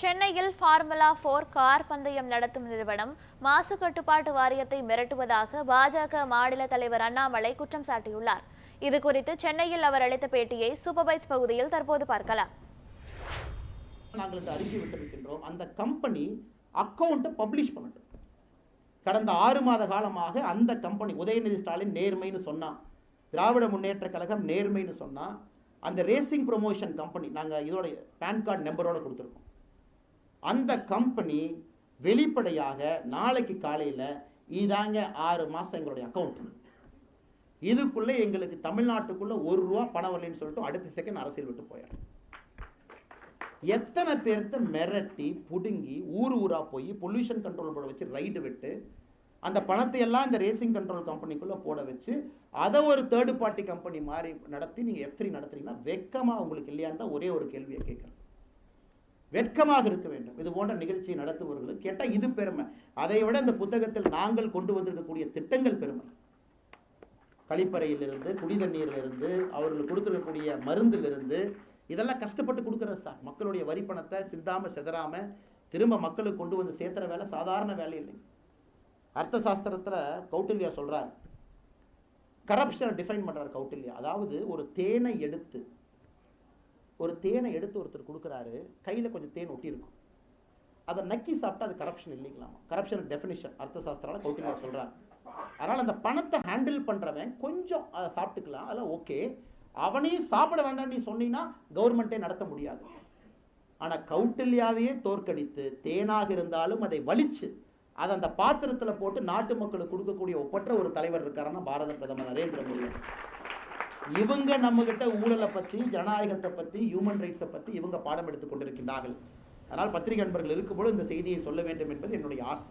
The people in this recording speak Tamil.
சென்னையில் ஃபார்முலா 4 கார் பந்தயம் நடத்தும் நிறுவனம் மாசு கட்டுப்பாட்டு வாரியத்தை மிரட்டுவதாக பாஜக மாநில தலைவர் அண்ணாமலை குற்றம் சாட்டியுள்ளார். இதுகுறித்து சென்னையில் அவர் அளித்த பேட்டியை சூப்பர்வைஸ் பகுதியில் தற்போது பார்க்கலாம். நாங்கள் அறிக்கை விட்டிருக்கின்றோம். அந்த கம்பெனி அக்கவுண்ட் பப்ளிஷ் பண்ணட்டும். கடந்த 6 மாத காலமாக அந்த கம்பெனி உதயநிதி ஸ்டாலின் நேர்மைன்னு சொன்னா, திராவிட முன்னேற்ற கழகம் நேர்மைன்னு சொன்னா, அந்த ரேசிங் ப்ரொமோஷன் கம்பெனி நாங்கள் இதோட பேன் கார்டு நம்பரோட கொடுத்துருக்கோம். அந்த கம்பெனி வெளிப்படையாக நாளைக்கு காலையில் இதாங்க 6 மாதம் எங்களுடைய அக்கௌண்ட், இதுக்குள்ளே எங்களுக்கு தமிழ்நாட்டுக்குள்ள ₹1 பணம் வரலன்னு சொல்லிட்டு அடுத்த செகண்ட் அரசியல் விட்டு போயார். எத்தனை பேர்த்த மிரட்டி புடுங்கி ஊரா போய் பொல்யூஷன் கண்ட்ரோல் போர்டை வச்சு ரைடு விட்டு அந்த பணத்தை எல்லாம் இந்த ரேசிங் கண்ட்ரோல் கம்பெனிக்குள்ள போட வச்சு அதை ஒரு தேர்ட் பார்ட்டி கம்பெனி மாதிரி நடத்தி நீங்க F3 நடத்துறீங்கன்னா வெட்கமா உங்களுக்கு இல்லையான்னு தான் ஒரே ஒரு கேள்வியை கேட்கறேன். வெட்கமாக இருக்க வேண்டும். இது போன்ற நிகழ்ச்சியை நடத்துபவர்களுக்கு கேட்டா இது பெருமை. அதை விட இந்த புத்தகத்தில் நாங்கள் கொண்டு வந்திருக்கக்கூடிய திட்டங்கள் பெருமை. கழிப்பறையிலிருந்து குடிதண்ணீரிலிருந்து அவர்களுக்கு கொடுத்துருக்கக்கூடிய மருந்திலிருந்து இதெல்லாம் கஷ்டப்பட்டு கொடுக்கறது சார். மக்களுடைய வரி பணத்தை சிந்தாம செதறாம திரும்ப மக்களுக்கு கொண்டு வந்து சேர்த்துற வேலை சாதாரண வேலை இல்லை. அர்த்த சாஸ்திரத்துல கௌட்டில்யா சொல்றார், கரப்ஷனை டிஃபைன் பண்றார் கௌட்டில்யா. அதாவது ஒரு தேனை எடுத்து ஒருத்தர் கொடுக்குறாரு, கையில கொஞ்சம் தேன் ஒட்டி இருக்கும், அதை நக்கி சாப்பிட்டா அது கரப்ஷன் இல்லைங்களாமா. கரப்ஷன் டெஃபினிஷன் அர்த்த சாஸ்திரால கௌட்டில்யா சொல்றார். அதனால அந்த பணத்தை ஹேண்டில் பண்றவன் கொஞ்சம் அதை சாப்பிட்டுக்கலாம், அதெல்லாம் ஓகே. அவனையும் சாப்பிட வேண்டாம் நீ சொன்னீங்கன்னா கவர்மெண்டே நடத்த முடியாது. ஆனா கௌட்டில்யாவையே தோற்கடித்து தேனாக இருந்தாலும் அதை வலிச்சு அதை அந்த பாத்திரத்துல போட்டு நாட்டு மக்களுக்கு கொடுக்கக்கூடிய ஒப்பற்ற ஒரு தலைவர் இருக்காருன்னா பாரத பிரதமர் நரேந்திர மோடி. இவங்க நம்ம கிட்ட ஊழலை பத்தி, ஜனநாயகத்தை பத்தி, ஹியூமன் ரைட்ஸை பத்தி இவங்க பாடம் எடுத்துக் கொண்டிருக்கின்றார்கள். அதனால் பத்திரிகை நண்பர்கள் இருக்கும்போது இந்த செய்தியை சொல்ல வேண்டும் என்பது என்னுடைய ஆசை.